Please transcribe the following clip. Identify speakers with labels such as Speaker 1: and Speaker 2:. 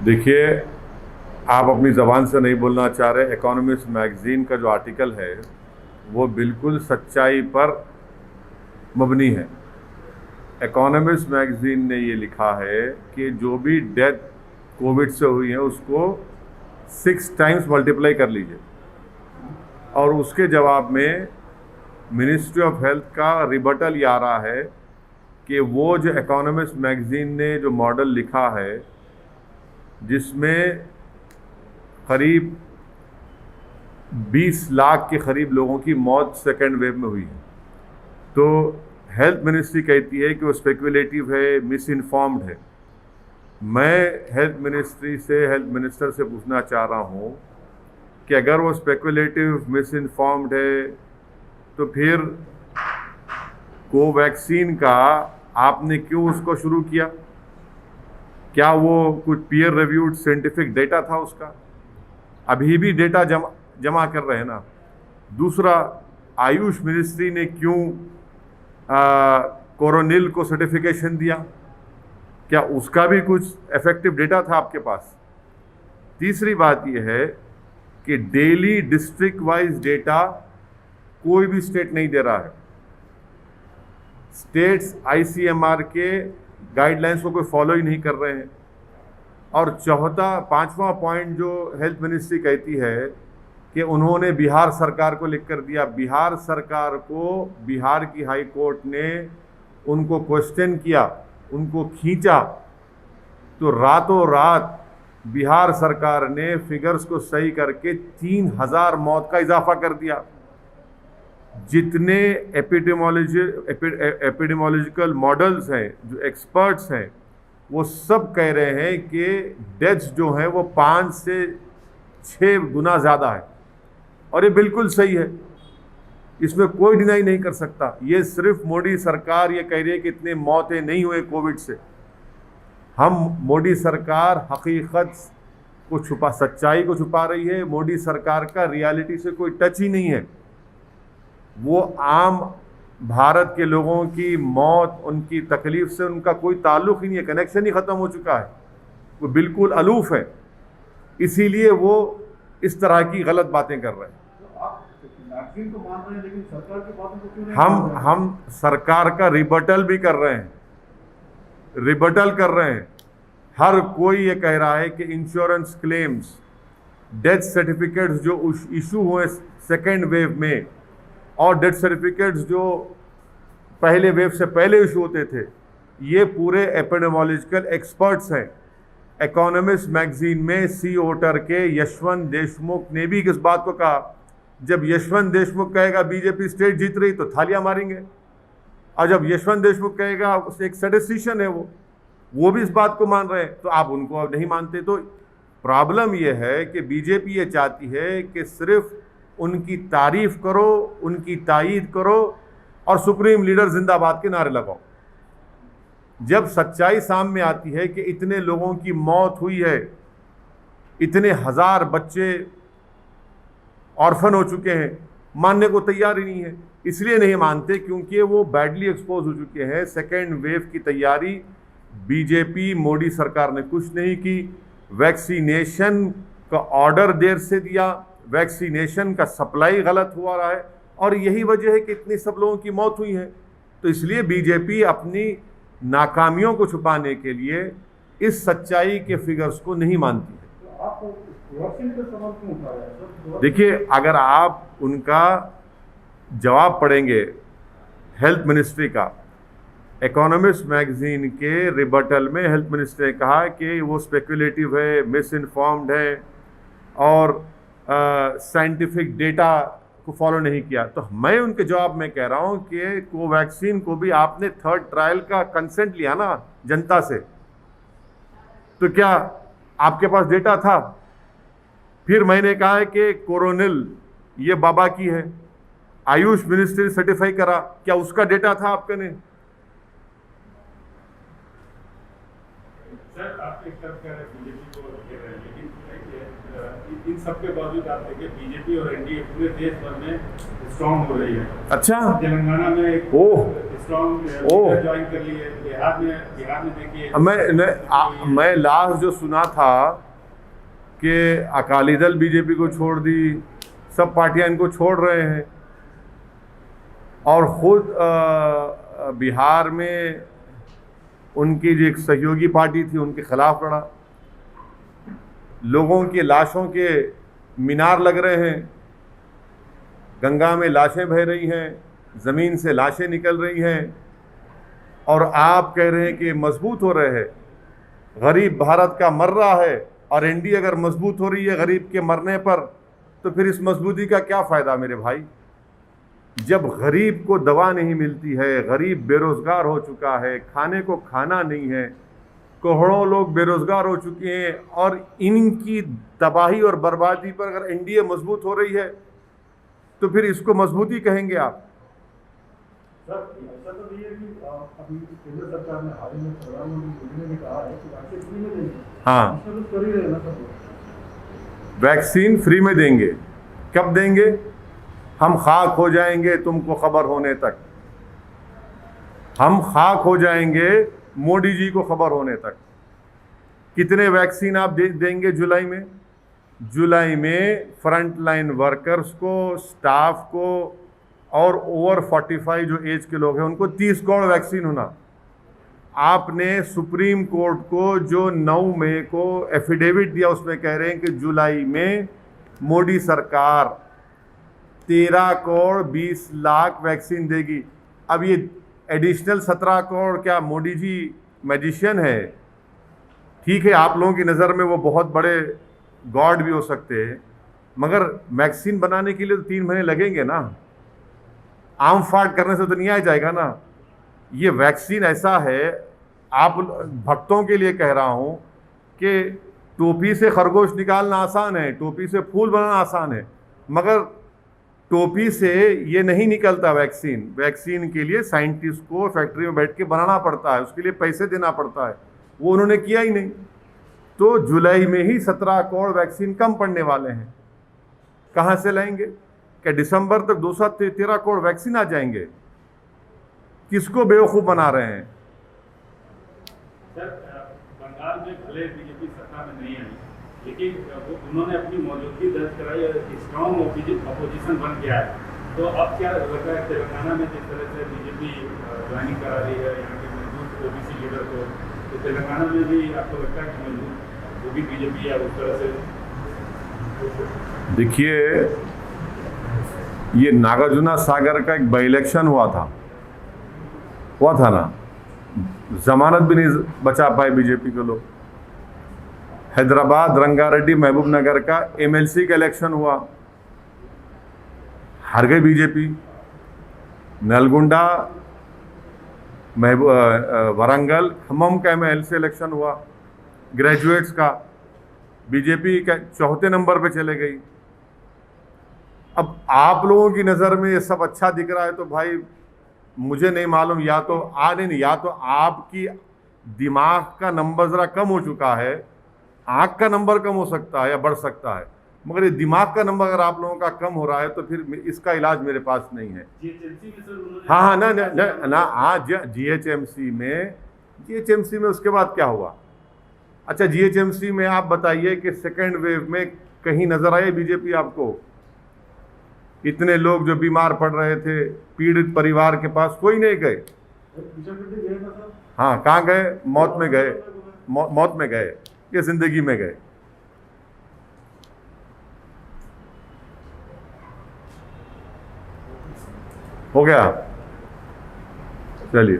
Speaker 1: देखिए, आप अपनी ज़बान से नहीं बोलना चाह रहे। इकोनॉमिस्ट मैगज़ीन का जो आर्टिकल है वो बिल्कुल सच्चाई पर मबनी है। इकोनॉमिस्ट मैगज़ीन ने ये लिखा है कि जो भी डेथ कोविड से हुई है उसको 6 टाइम्स मल्टीप्लाई कर लीजिए, और उसके जवाब में मिनिस्ट्री ऑफ हेल्थ का रिबटल ये आ रहा है कि वो जो इकोनॉमिस्ट मैगज़ीन ने जो मॉडल लिखा है जिसमें करीब 20 लाख के करीब लोगों की मौत सेकेंड वेव में हुई है, तो हेल्थ मिनिस्ट्री कहती है कि वो स्पेकुलेटिव है, मिस इन्फॉर्म्ड है। मैं हेल्थ मिनिस्टर से पूछना चाह रहा हूँ कि अगर वो स्पेकुलेटिव, मिस इन्फॉर्म्ड है तो फिर कोवैक्सीन का आपने क्यों उसको शुरू किया? क्या वो कुछ पीयर रिव्यूड साइंटिफिक डेटा था उसका? अभी भी डेटा जमा कर रहे हैं ना। दूसरा, आयुष मिनिस्ट्री ने क्यों कोरोनिल को सर्टिफिकेशन दिया? क्या उसका भी कुछ इफेक्टिव डेटा था आपके पास? तीसरी बात यह है कि डेली डिस्ट्रिक्ट वाइज डेटा कोई भी स्टेट नहीं दे रहा है। स्टेट्स आईसीएमआर के गाइडलाइंस को कोई फॉलो ही नहीं कर रहे हैं। और पांचवा पॉइंट जो हेल्थ मिनिस्ट्री कहती है कि उन्होंने बिहार सरकार को लिख कर दिया। बिहार सरकार को बिहार की हाई कोर्ट ने उनको क्वेश्चन किया, उनको खींचा, तो रातों रात बिहार सरकार ने फिगर्स को सही करके 3000 मौत का इजाफा कर दिया। जितने एपिडेमोलॉजिकल मॉडल्स हैं, जो एक्सपर्ट्स हैं, वो सब कह रहे हैं कि डेथ्स जो हैं वो 5 से 6 गुना ज़्यादा है। और ये बिल्कुल सही है, इसमें कोई डिनाई नहीं कर सकता। ये सिर्फ मोदी सरकार ये कह रही है कि इतने मौतें नहीं हुए कोविड से। मोदी सरकार हकीकत को सच्चाई को छुपा रही है। मोदी सरकार का रियलिटी से कोई टच ही नहीं है। वो आम भारत के लोगों की मौत, उनकी तकलीफ से उनका कोई ताल्लुक़ ही नहीं है, कनेक्शन ही ख़त्म हो चुका है। वो बिल्कुल अलूफ है, इसीलिए वो इस तरह की गलत बातें कर रहे हैं।
Speaker 2: तो मान रहे हैं, लेकिन सरकार की बातों को क्यों नहीं?
Speaker 1: हम सरकार का रिबटल भी कर रहे हैं, हर कोई ये कह रहा है कि इंश्योरेंस क्लेम्स, डेथ सर्टिफिकेट्स जो इशू हुए सेकेंड वेव में, और डेथ सर्टिफिकेट्स जो पहले वेव से पहले इशू होते थे, ये पूरे एपिडेमोलॉजिकल एक्सपर्ट्स हैं। इकोनॉमिस्ट मैगजीन में सी ओटर के यशवंत देशमुख ने भी किस बात को कहा, जब यशवंत देशमुख कहेगा बीजेपी स्टेट जीत रही तो थालियां मारेंगे, और जब यशवंत देशमुख कहेगा एक स्टैटिस्टिशियन है वो भी इस बात को मान रहे हैं, तो आप उनको अब नहीं मानते। तो प्रॉब्लम ये है कि बीजेपी ये चाहती है कि सिर्फ उनकी तारीफ करो, उनकी तायीद करो और सुप्रीम लीडर जिंदाबाद के नारे लगाओ। जब सच्चाई सामने आती है कि इतने लोगों की मौत हुई है, इतने हजार बच्चे ऑर्फन हो चुके हैं, मानने को तैयार ही नहीं है। इसलिए नहीं मानते क्योंकि वो बैडली एक्सपोज हो चुके हैं। सेकेंड वेव की तैयारी बीजेपी मोदी सरकार ने कुछ नहीं की। वैक्सीनेशन का ऑर्डर देर से दिया, वैक्सीनेशन का सप्लाई गलत हुआ रहा है, और यही वजह है कि इतनी सब लोगों की मौत हुई है। तो इसलिए बीजेपी अपनी नाकामियों को छुपाने के लिए इस सच्चाई के फिगर्स को नहीं मानती है।
Speaker 2: तो आप वैक्सीन का सवाल क्यों उठा रहे हैं?
Speaker 1: देखिए, अगर आप उनका जवाब पढ़ेंगे हेल्थ मिनिस्ट्री का, इकोनॉमिस्ट मैगजीन के रिबटल में हेल्थ मिनिस्ट्री ने कहा कि वो स्पेकुलेटिव है, मिस इन्फॉर्म्ड है और साइंटिफिक डेटा को फॉलो नहीं किया। तो मैं उनके जवाब में कह रहा हूं कि कोवैक्सीन को भी आपने 3rd ट्रायल का कंसेंट लिया ना जनता से, तो क्या आपके पास डेटा था? फिर मैंने कहा है कि कोरोनिल ये बाबा की है, आयुष मिनिस्ट्री ने सर्टिफाई करा, क्या उसका डेटा था आपके? ने
Speaker 3: सर, आप एक तरफ कह रहे हैं बीजेपी को घेर रहे हैं, लेकिन इन सब के बावजूद आप देखिए बीजेपी और एनडीए पूरे देश भर में स्ट्रांग हो रही है।
Speaker 1: अच्छा,
Speaker 3: तेलंगाना में
Speaker 1: ओह
Speaker 3: स्ट्रॉन्ग
Speaker 1: ओह।
Speaker 3: ज्वाइन कर लिए। बिहार में देखिए,
Speaker 1: मैं लास्ट जो सुना था कि अकाली दल बीजेपी को छोड़ दी, सब पार्टियां इनको छोड़ रहे हैं, और खुद बिहार में उनकी जो एक सहयोगी पार्टी थी उनके खिलाफ लड़ा। लोगों की लाशों के मीनार लग रहे हैं, गंगा में लाशें बह रही हैं, ज़मीन से लाशें निकल रही हैं, और आप कह रहे हैं कि मजबूत हो रहे हैं। गरीब भारत का मर रहा है, और एनडीए अगर मजबूत हो रही है गरीब के मरने पर, तो फिर इस मजबूती का क्या फ़ायदा मेरे भाई। जब गरीब को दवा नहीं मिलती है, गरीब बेरोज़गार हो चुका है, खाने को खाना नहीं है, करोड़ों लोग बेरोज़गार हो चुके हैं, और इनकी तबाही और बर्बादी पर अगर एनडीए मजबूत हो रही है तो फिर इसको मजबूती कहेंगे आप।
Speaker 2: सर ऐसा तो नहीं है कि अभी केंद्र सरकार ने हाल ही में प्रधानमंत्री मोदी ने कहा है कि वैक्सीन फ्री में देंगे।
Speaker 1: हाँ,
Speaker 2: इसमें कुछ कर ही रहे हैं ना सर।
Speaker 1: वैक्सीन फ्री में देंगे। कब देंगे? हम खाक हो जाएंगे तुमको खबर होने तक। हम खाक हो जाएंगे मोदी जी को खबर होने तक। कितने वैक्सीन आप देंगे जुलाई में? जुलाई में फ्रंट लाइन वर्कर्स को, स्टाफ को, और ओवर 45 जो एज के लोग हैं उनको 30 करोड़ वैक्सीन होना। आपने सुप्रीम कोर्ट को जो 9 मई को एफिडेविट दिया उसमें कह रहे हैं कि जुलाई में मोदी सरकार 13 करोड़ 20 लाख वैक्सीन देगी। अब ये एडिशनल 17 करोड़ क्या मोदी जी मैजिशियन है? ठीक है, आप लोगों की नज़र में वो बहुत बड़े गॉड भी हो सकते हैं, मगर वैक्सीन बनाने के लिए तो 3 महीने लगेंगे ना। आम फाट करने से तो नहीं आ जाएगा ना। ये वैक्सीन ऐसा है, आप भक्तों के लिए कह रहा हूँ कि टोपी से खरगोश निकालना आसान है, टोपी से फूल बनाना आसान है, मगर टोपी से ये नहीं निकलता वैक्सीन। वैक्सीन के लिए साइंटिस्ट को फैक्ट्री में बैठ के बनाना पड़ता है, उसके लिए पैसे देना पड़ता है, वो उन्होंने किया ही नहीं। तो जुलाई में ही 17 करोड़ वैक्सीन कम पड़ने वाले हैं। कहाँ से लाएंगे? क्या दिसंबर तक 213 करोड़ वैक्सीन आ जाएंगे? किसको बेवकूफ़ बना रहे हैं?
Speaker 3: सर बंगाल में भले बीजेपी सत्ता में नहीं आई, लेकिन उन्होंने अपनी मौजूदगी दर्ज कराई और स्ट्रॉन्ग अपोजिशन बन गया है। तो अब क्या लगता है तेलंगाना में जिस तरह से बीजेपी ज्वाइनिंग करा रही है यहाँ के मजबूत ओबीसी लीडर को, तो तेलंगाना में भी आपको लगता है कि मजबूत वो भी बीजेपी है उस तरह से?
Speaker 1: देखिए, ये नागार्जुना सागर का एक बाई इलेक्शन हुआ था ना, जमानत भी नहीं बचा पाए बीजेपी के लोग। हैदराबाद रंगारेड्डी महबूब नगर का एमएलसी का इलेक्शन हुआ, हार गई बीजेपी। नलगुंडा वरंगल खम्मम का एमएलसी इलेक्शन हुआ, ग्रेजुएट्स का, बीजेपी का 4थे नंबर पे चले गई। अब आप लोगों की नज़र में ये सब अच्छा दिख रहा है तो भाई मुझे नहीं मालूम, या तो आपकी दिमाग का नंबर ज़रा कम हो चुका है, आँख का नंबर कम हो सकता है या बढ़ सकता है, मगर ये दिमाग का नंबर अगर आप लोगों का कम हो रहा है तो फिर इसका इलाज मेरे पास नहीं है। हाँ, ना आज जीएचएमसी में उसके बाद क्या हुआ? अच्छा, जीएचएमसी में आप बताइए कि सेकेंड वेव में कहीं नज़र आए बीजेपी आपको? इतने लोग जो बीमार पड़ रहे थे, पीड़ित परिवार के पास कोई नहीं गए। हाँ, कहाँ गए? मौत में गए, मौत में गए या जिंदगी में गए? हो गया, चलिए।